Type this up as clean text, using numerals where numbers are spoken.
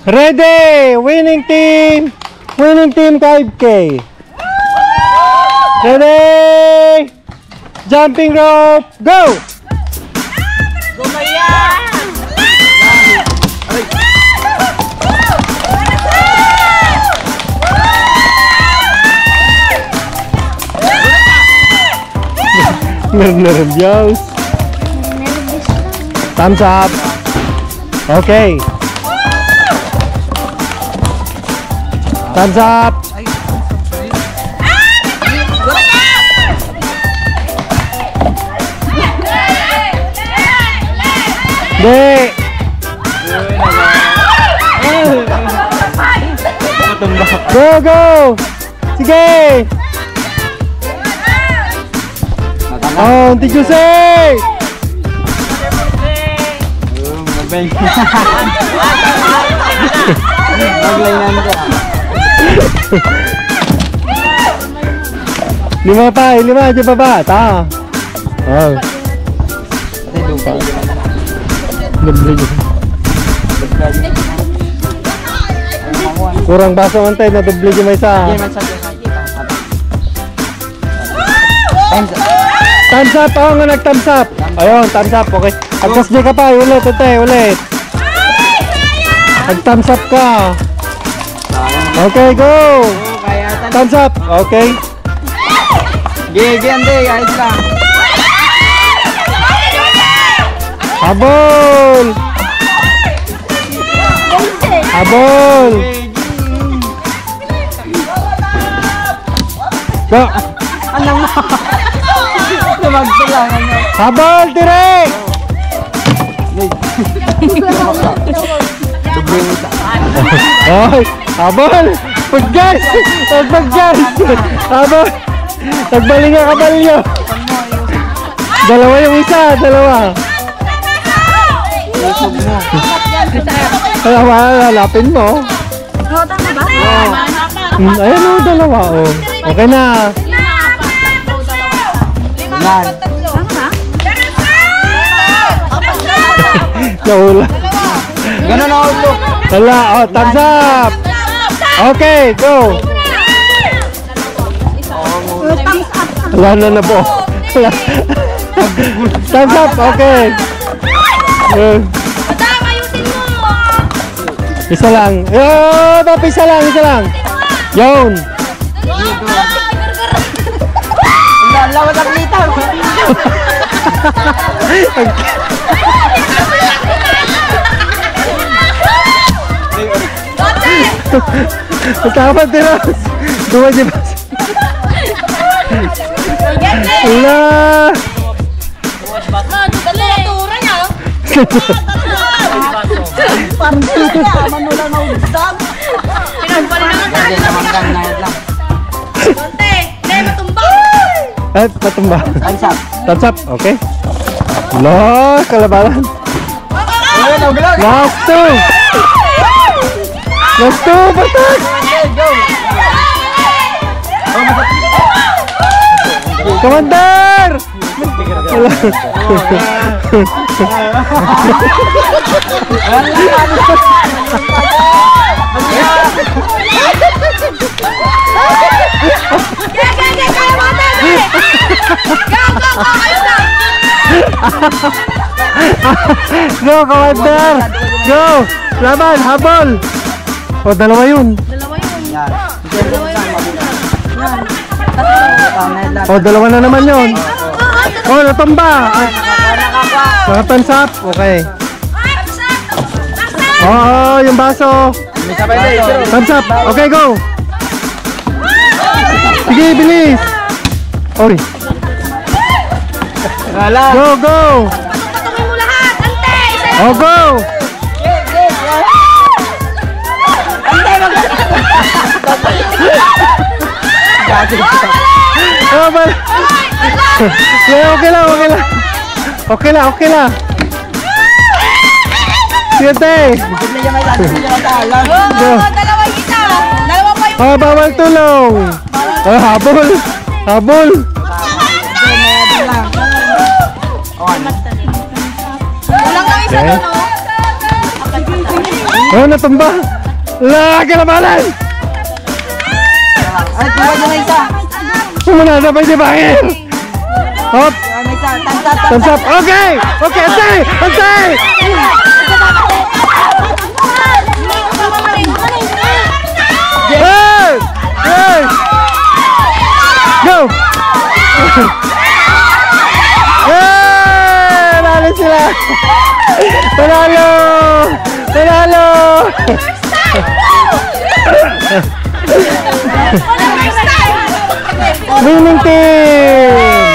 Ready! Winning team! Winning team 5K! Ready! Jumping rope, go! Nervyos. Thumbs up. Okay. Thumbs up. Dek. Go, go. Sige. Oh, Auntie Jose. Lima pa, lima aja baba, ta. Oh. Kurang baso antay na doble yung may isa. Thumbs up, oh nga nag-thumbs up. Ayun, thumbs up, okay. Agkas dyan ka pa, ulit, ulit. Nag-thumbs up ka. Okay, go. Thumbs up, okay. Gigi, ayos lang. Habol. Habol. Go. Anong mo? Tumagtulangan nyo. Habol, direk. Ay, habol. Paggas. Paggas. Habol. Nagbalik nga kabalyo. Dalawa yung isa, dalawa. Dalawa, lalapin mo. Ayan o, dalawa o. Okay na. Naula. Ganun na ulo. Wala, o, thumbs up. Okay, go. Wala na po. Thumbs up, okay. Isa lang. Papi, isa lang, isa lang. Yun. Lawat ang litaw. Tapat din ako. Dua di ba? Allah. Patumba. Thumbs up, okay. Loh, kalabaran. Last two. Last two, patak. Commander. Go, Commander! Go! Laban, habol! O, dalawa yun. O, dalawa na naman yun. O, natumba! Thumbs up, okay. Oo, yung baso. Thumbs up, okay, go! Sige, bilis! Ori. Go, go! Patungin mo lahat! Ante! Oh, go! Oh, ba? Okay lang, okay lang. Okay lang, okay lang. Siyete! Go! Dalawa isa! Dalawa pa yung... Oh, bawal tulong! Oh, habol! Habol! Walang lang isa doon, oh. Oh, natumba! Kalabanan! Ay, tuwa na lang isa. Sumuna, sabay di bakit? Hop! Ay, may isa. Tansap. Thumbs up! Okay! Okay, antay! Antay! Hey! Hey! Go! Hey! Nalo sila! Panalo! Panalo! Winning team!